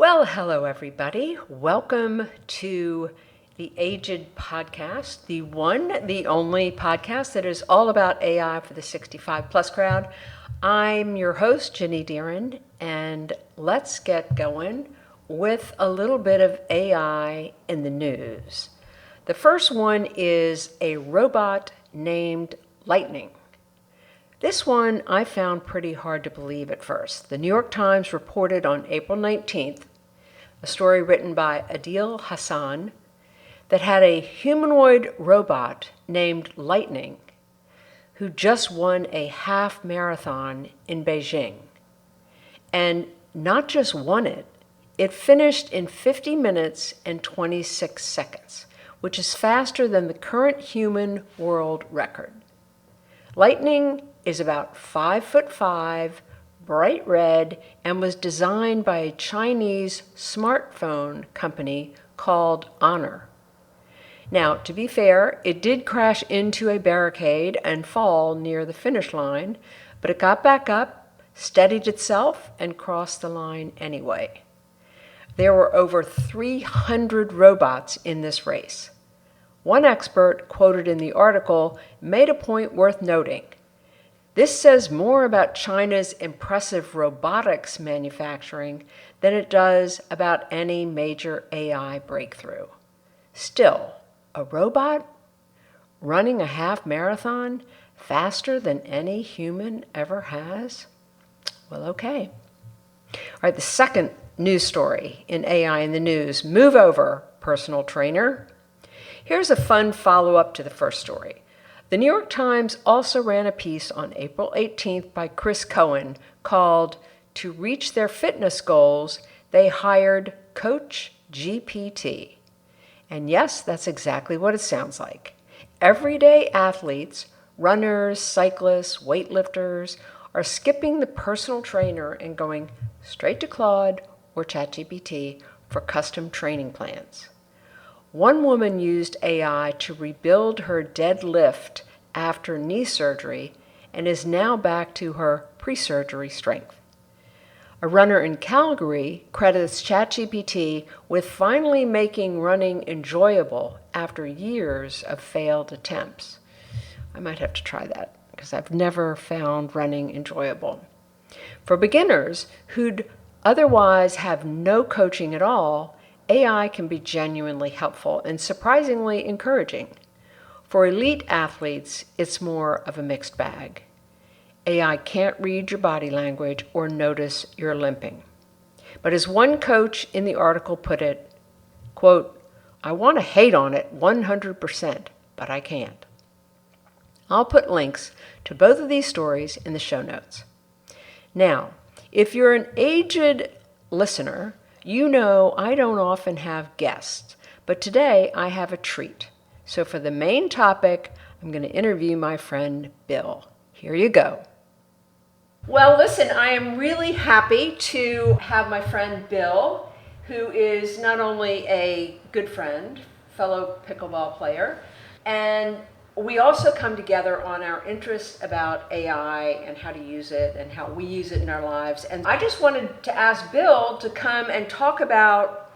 Well, hello everybody. Welcome to the aiGED podcast, the one, the only podcast that is all about AI for the 65 plus crowd. I'm your host, Jenny Deeren, and let's get going with a little bit of AI in the news. The first one is a robot named Lightning. This one I found pretty hard to believe at first. The New York Times reported on April 19th, a story written by Adil Hassan, that had a humanoid robot named Lightning who just won a half marathon in Beijing. And not just won it, it finished in 50 minutes and 26 seconds, which is faster than the current human world record. Lightning is about 5'5", bright red, and was designed by a Chinese smartphone company called Honor. Now, to be fair, it did crash into a barricade and fall near the finish line, but it got back up, steadied itself, and crossed the line anyway. There were over 300 robots in this race. One expert, quoted in the article, made a point worth noting. This says more about China's impressive robotics manufacturing than it does about any major AI breakthrough. Still, a robot running a half marathon faster than any human ever has? Well, okay. All right, the second news story in AI in the news. Move over, personal trainer. Here's a fun follow-up to the first story. The New York Times also ran a piece on April 18th by Chris Cohen called "To Reach Their Fitness Goals, They Hired Coach GPT." And yes, that's exactly what it sounds like. Everyday athletes, runners, cyclists, weightlifters, are skipping the personal trainer and going straight to Claude or ChatGPT for custom training plans. One woman used AI to rebuild her deadlift after knee surgery and is now back to her pre-surgery strength. A runner in Calgary credits ChatGPT with finally making running enjoyable after years of failed attempts. I might have to try that because I've never found running enjoyable. For beginners who'd otherwise have no coaching at all, AI can be genuinely helpful and surprisingly encouraging. For elite athletes, it's more of a mixed bag. AI can't read your body language or notice you're limping. But as one coach in the article put it, quote, "I want to hate on it 100%, but I can't." I'll put links to both of these stories in the show notes. Now, if you're an aiGED listener, you know I don't often have guests, but today I have a treat. So for the main topic, I'm going to interview my friend Bill. Here you go. Well, listen, I am really happy to have my friend Bill, who is not only a good friend, fellow pickleball player, and we also come together on our interests about AI and how to use it and how we use it in our lives. And I just wanted to ask Bill to come and talk about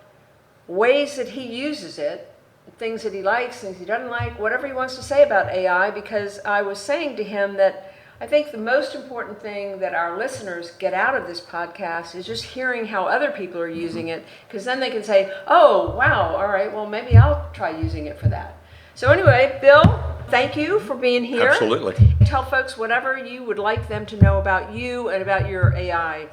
ways that he uses it, things that he likes, things he doesn't like, whatever he wants to say about AI, because I was saying to him that I think the most important thing that our listeners get out of this podcast is just hearing how other people are using it, because then they can say, oh, wow, all right, well, maybe I'll try using it for that. So anyway, Bill, thank you for being here. Absolutely. Tell folks whatever you would like them to know about you and about your AI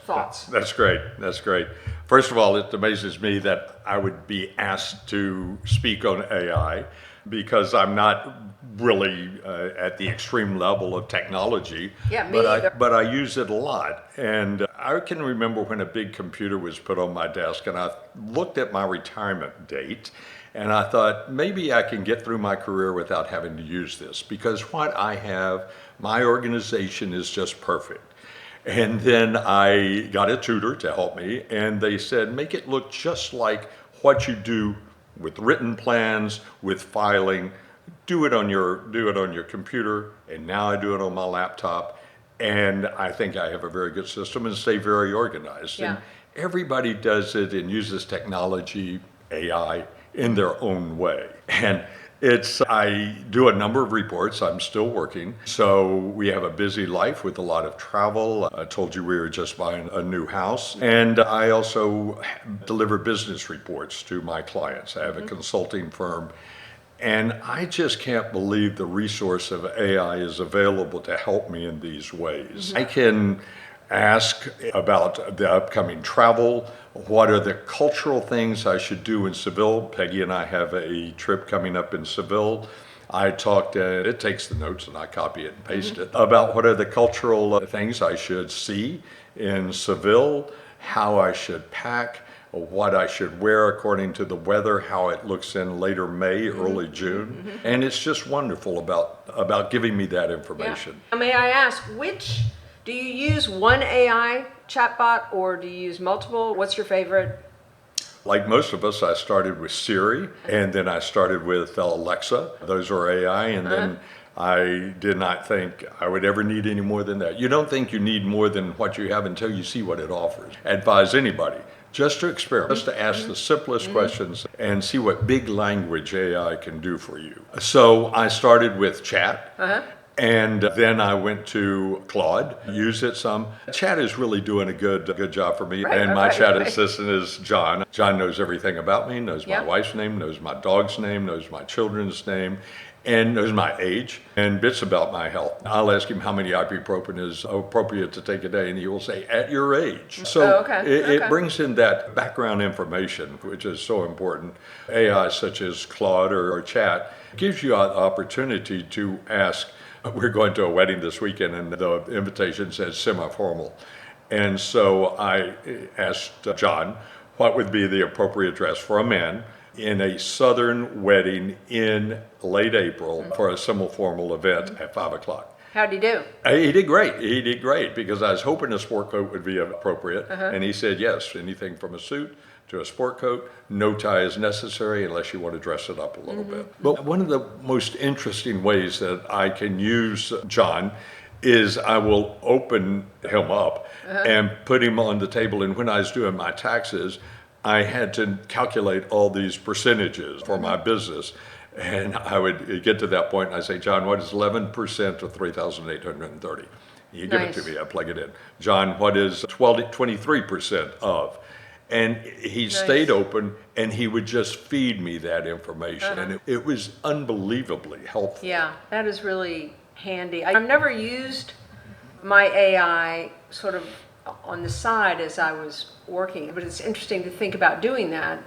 thoughts. That's great. That's great. First of all, it amazes me that I would be asked to speak on AI because I'm not really at the extreme level of technology. Yeah, me either. But I use it a lot. And I can remember when a big computer was put on my desk and I looked at my retirement date. And I thought, maybe I can get through my career without having to use this, because what I have, my organization is just perfect. And then I got a tutor to help me, and they said, make it look just like what you do with written plans, with filing. Do it on your computer, and now I do it on my laptop. And I think I have a very good system and stay very organized. Yeah. everybody does it and uses technology, AI, in their own way. And I do a number of reports. I'm still working. So we have a busy life with a lot of travel. I told you we were just buying a new house. And I also deliver business reports to my clients. I have a consulting firm. And I just can't believe the resource of AI is available to help me in these ways. I can ask about the upcoming travel. What are the cultural things I should do in Seville? Peggy and I have a trip coming up in Seville. It takes the notes and I copy it and paste it, about what are the cultural things I should see in Seville, how I should pack, what I should wear according to the weather, how it looks in later May, early June. And it's just wonderful about giving me that information. Yeah. May I ask, do you use one AI chatbot or do you use multiple? What's your favorite? Like most of us, I started with Siri and then I started with Alexa. Those are AI, and then I did not think I would ever need any more than that. You don't think you need more than what you have until you see what it offers. I advise anybody just to experiment, just to ask the simplest questions and see what big language AI can do for you. So I started with chat. And then I went to Claude, used it some. Chat is really doing a good job for me. And my chat assistant is John. John knows everything about me, knows my wife's name, knows my dog's name, knows my children's name, and knows my age and bits about my health. I'll ask him how many ibuprofen is appropriate to take a day, and he will say, at your age. So it brings in that background information, which is so important. AI such as Claude or Chat gives you an opportunity to ask. We're going to a wedding this weekend, and the invitation says semi-formal. And so I asked John what would be the appropriate dress for a man in a southern wedding in late April for a semi-formal event at 5 o'clock. How'd he do? He did great. He did great because I was hoping a sport coat would be appropriate. And he said, yes, anything from a suit to a sport coat. No tie is necessary unless you want to dress it up a little bit. But one of the most interesting ways that I can use John is I will open him up and put him on the table. And when I was doing my taxes, I had to calculate all these percentages for my business. And I would get to that point and I say, John, what is 11% of 3,830? You give it to me, I plug it in. John, what is 23% of? And he stayed open and he would just feed me that information. And it was unbelievably helpful. Yeah, that is really handy. I've never used my AI sort of on the side as I was working, but it's interesting to think about doing that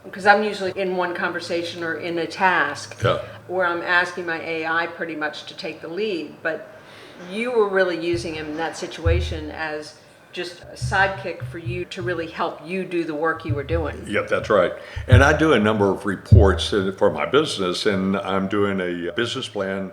because I'm usually in one conversation or in a task where I'm asking my AI pretty much to take the lead. But you were really using him in that situation as just a sidekick for you to really help you do the work you were doing. Yep, that's right. And I do a number of reports for my business, and I'm doing a business plan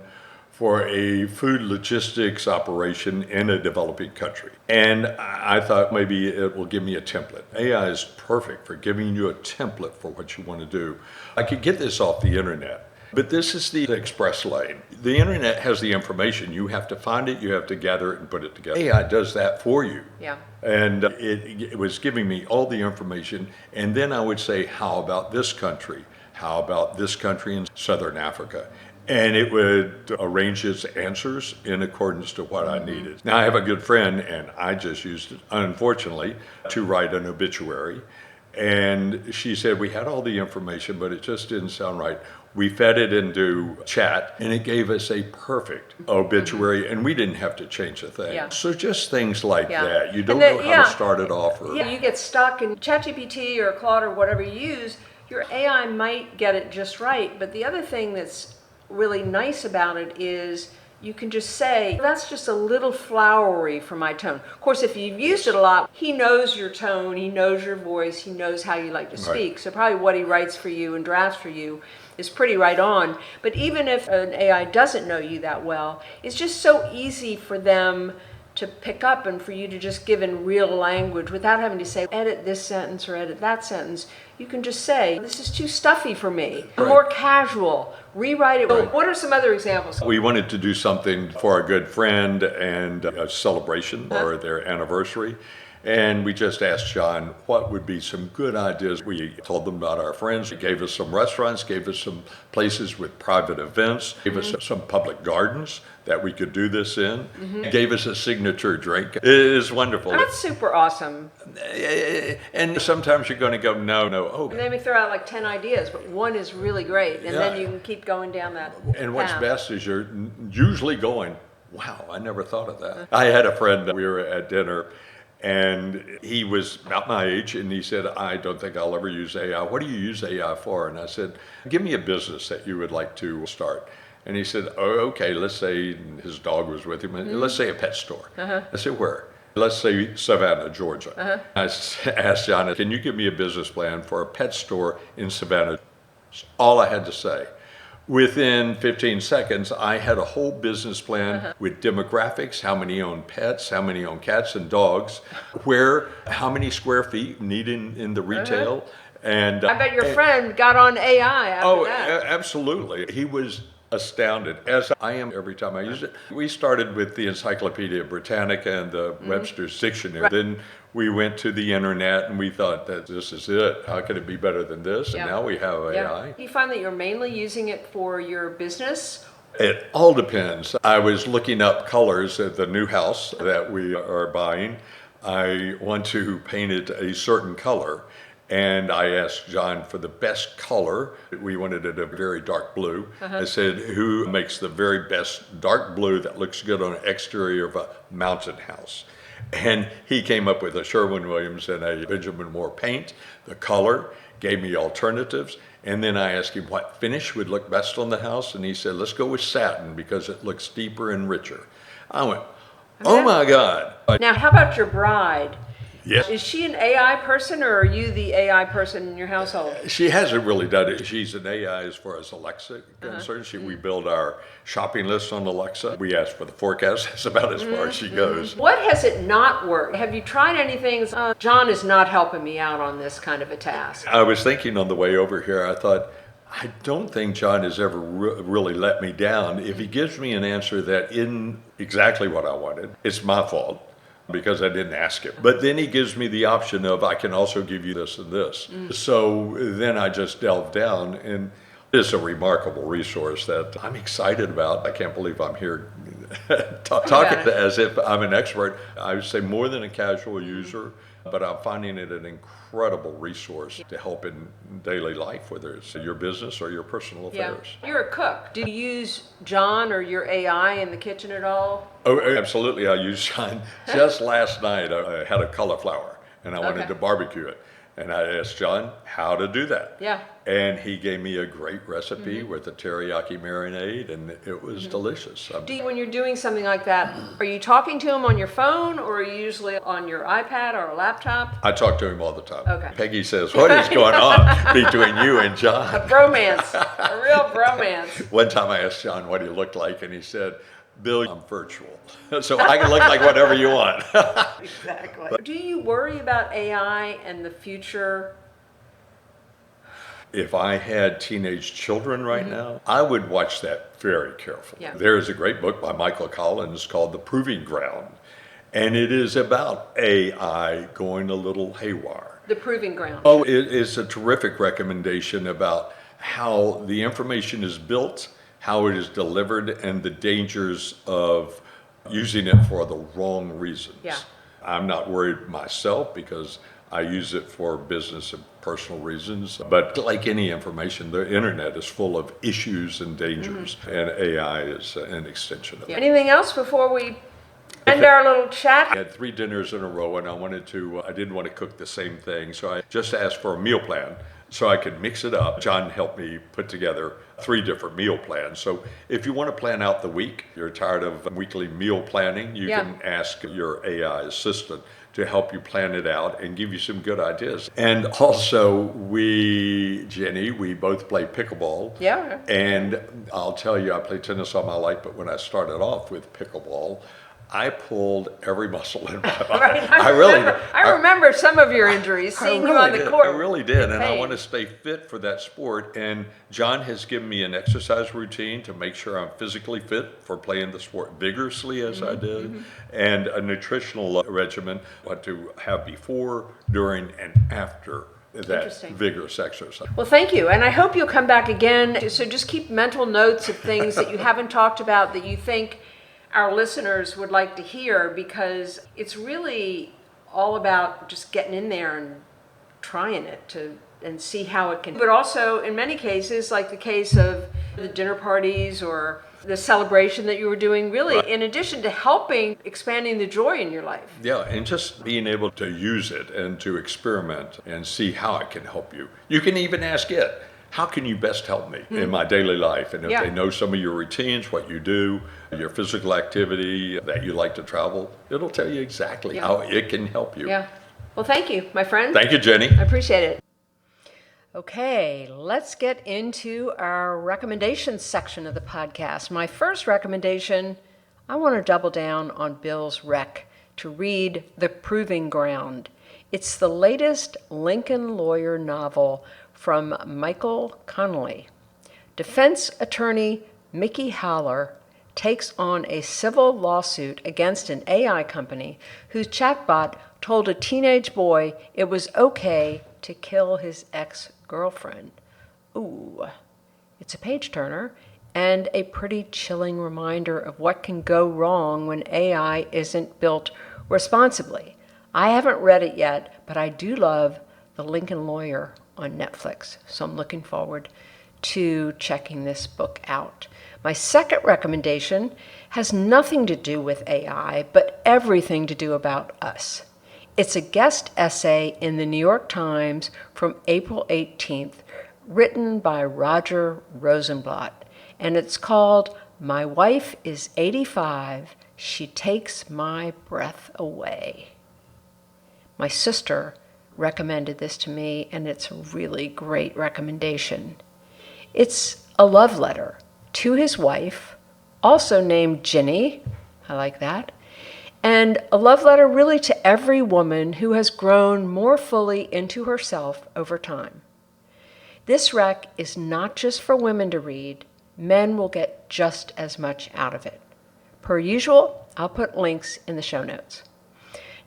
for a food logistics operation in a developing country. And I thought maybe it will give me a template. AI is perfect for giving you a template for what you want to do. I could get this off the internet. But this is the express lane. The internet has the information. You have to find it, you have to gather it and put it together. AI does that for you. Yeah. And it was giving me all the information. And then I would say, how about this country? How about this country in Southern Africa? And it would arrange its answers in accordance to what I needed. Now I have a good friend, and I just used it, unfortunately, to write an obituary. And she said, we had all the information, but it just didn't sound right. We fed it into chat, and it gave us a perfect obituary, and we didn't have to change a thing. Yeah. So just things like that. You don't know how to start it off. You get stuck in ChatGPT or Claude or whatever you use, your AI might get it just right. But the other thing that's really nice about it is you can just say, that's just a little flowery for my tone. Of course, if you've used it a lot, he knows your tone, he knows your voice, he knows how you like to speak. Right. So probably what he writes for you and drafts for you is pretty right on. But even if an AI doesn't know you that well, it's just so easy for them to pick up and for you to just give in real language without having to say, edit this sentence or edit that sentence. You can just say, this is too stuffy for me, more casual, rewrite it. Right. What are some other examples? We wanted to do something for a good friend and a celebration or their anniversary. And we just asked John what would be some good ideas. We told them about our friends. He gave us some restaurants, gave us some places with private events, gave us some public gardens that we could do this in, gave us a signature drink. It is wonderful. That's super awesome. And sometimes you're going to go, no, oh. And then we throw out like 10 ideas, but one is really great. And then you can keep going down that And what's path. best is you're usually going, wow, I never thought of that. I had a friend, we were at dinner, and he was about my age, and he said, I don't think I'll ever use AI. What do you use AI for? And I said, give me a business that you would like to start. And he said, oh, okay, let's say his dog was with him. Let's say a pet store. I said, where? Let's say Savannah, Georgia. I asked John, can you give me a business plan for a pet store in Savannah? That's all I had to say. Within 15 seconds, I had a whole business plan with demographics, how many own pets, how many own cats and dogs, how many square feet needed in the retail. And I bet your friend got on AI after that. Absolutely. He was astounded, as I am every time I use it. We started with the Encyclopedia Britannica and the Webster's Dictionary. Then we went to the internet and we thought that this is it. How could it be better than this? And now we have AI. Do you find that you're mainly using it for your business? It all depends. I was looking up colors at the new house that we are buying. I want to paint it a certain color. And I asked John for the best color. We wanted it a very dark blue. I said, who makes the very best dark blue that looks good on an exterior of a mountain house? And he came up with a Sherwin-Williams and a Benjamin Moore paint, the color, gave me alternatives. And then I asked him what finish would look best on the house. And he said, let's go with satin because it looks deeper and richer. I went, oh my God. Now, how about your bride? Yes. Is she an AI person, or are you the AI person in your household? She hasn't really done it. She's an AI as far as Alexa concerns. We build our shopping list on Alexa. We ask for the forecast. That's about as far as she goes. What has it not worked? Have you tried anything? John is not helping me out on this kind of a task. I was thinking on the way over here, I thought, I don't think John has ever really let me down. If he gives me an answer that isn't exactly what I wanted, it's my fault, because I didn't ask him. But then he gives me the option of, I can also give you this and this. So then I just delve down, and it's a remarkable resource that I'm excited about. I can't believe I'm here talking as if I'm an expert. I would say more than a casual user, but I'm finding it an incredible resource to help in daily life, whether it's your business or your personal affairs. You're a cook. Do you use John or your AI in the kitchen at all? Oh, absolutely. I use John. Just last night, I had a cauliflower and I wanted to barbecue it. And I asked John how to do that. Yeah. And he gave me a great recipe with a teriyaki marinade, and it was delicious. When you're doing something like that, are you talking to him on your phone, or are you usually on your iPad or a laptop? I talk to him all the time. Okay. Peggy says, what is going on between you and John? A bromance, a real bromance. One time I asked John what he looked like, and he said, Bill, I'm virtual, so I can look like whatever you want. Exactly. Do you worry about AI and the future? If I had teenage children right now, I would watch that very carefully. Yeah. There is a great book by Michael Collins called The Proving Ground, and it is about AI going a little haywire. The Proving Ground. Oh, it is a terrific recommendation about how the information is built, how it is delivered, and the dangers of using it for the wrong reasons. Yeah. I'm not worried myself because I use it for business and personal reasons. But like any information, the internet is full of issues and dangers, and AI is an extension of it. Anything else before we end our little chat? I had 3 dinners in a row, and I didn't want to cook the same thing, so I just asked for a meal plan so I could mix it up. John helped me put together 3 different meal plans. So if you want to plan out the week, you're tired of weekly meal planning, you can ask your AI assistant to help you plan it out and give you some good ideas. And also, Jenny, we both play pickleball. Yeah. And I'll tell you, I played tennis all my life, but when I started off with pickleball, I pulled every muscle in my body. Right, I I remember some of your injuries, seeing you on the court. I really did, and I pain. want to stay fit for that sport. And John has given me an exercise routine to make sure I'm physically fit for playing the sport vigorously as I did, and a nutritional regimen, what to have before, during, and after that vigorous exercise. Well, thank you. And I hope you'll come back again. So just keep mental notes of things that you haven't talked about that you think our listeners would like to hear, because it's really all about just getting in there and trying it and see how it can. But also, in many cases, like the case of the dinner parties or the celebration that you were doing, really, in addition to helping expanding the joy in your life. Yeah, and just being able to use it and to experiment and see how it can help you. You can even ask it, how can you best help me in my daily life? And if they know some of your routines, what you do, your physical activity, that you like to travel, it'll tell you exactly how it can help you. Yeah. Well, thank you, my friend. Thank you, Jenny. I appreciate it. Okay, let's get into our recommendations section of the podcast. My first recommendation, I want to double down on Bill's rec to read The Proving Ground. It's the latest Lincoln lawyer novel from Michael Connelly. Defense attorney Mickey Haller takes on a civil lawsuit against an AI company whose chatbot told a teenage boy it was okay to kill his ex-girlfriend. Ooh, it's a page-turner and a pretty chilling reminder of what can go wrong when AI isn't built responsibly. I haven't read it yet, but I do love The Lincoln Lawyer on Netflix, so I'm looking forward to checking this book out. My second recommendation has nothing to do with AI, but everything to do about us. It's a guest essay in the New York Times from April 18th, written by Roger Rosenblatt, and it's called My Wife is 85, She Takes My Breath Away. My sister recommended this to me, and it's a really great recommendation. It's a love letter to his wife, also named Ginny, I like that, and a love letter really to every woman who has grown more fully into herself over time. This rec is not just for women to read, men will get just as much out of it. Per usual, I'll put links in the show notes.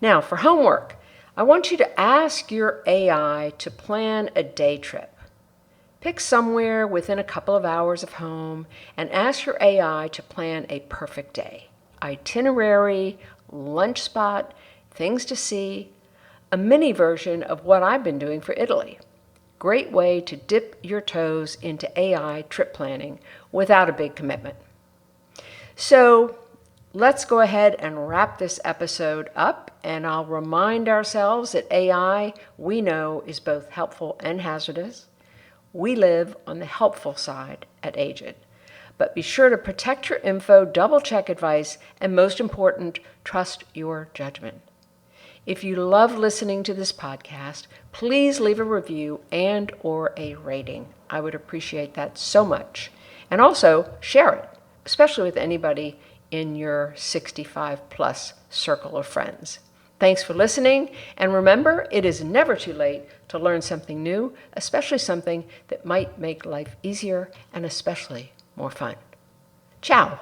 Now, for homework, I want you to ask your AI to plan a day trip. Pick somewhere within a couple of hours of home and ask your AI to plan a perfect day. Itinerary, lunch spot, things to see, a mini version of what I've been doing for Italy. Great way to dip your toes into AI trip planning without a big commitment. So let's go ahead and wrap this episode up, and I'll remind ourselves that AI, we know, is both helpful and hazardous. We live on the helpful side at aiGED. But be sure to protect your info, double-check advice, and most important, trust your judgment. If you love listening to this podcast, please leave a review and or a rating. I would appreciate that so much. And also, share it, especially with anybody in your 65-plus circle of friends. Thanks for listening, and remember, it is never too late to learn something new, especially something that might make life easier and especially more fun. Ciao.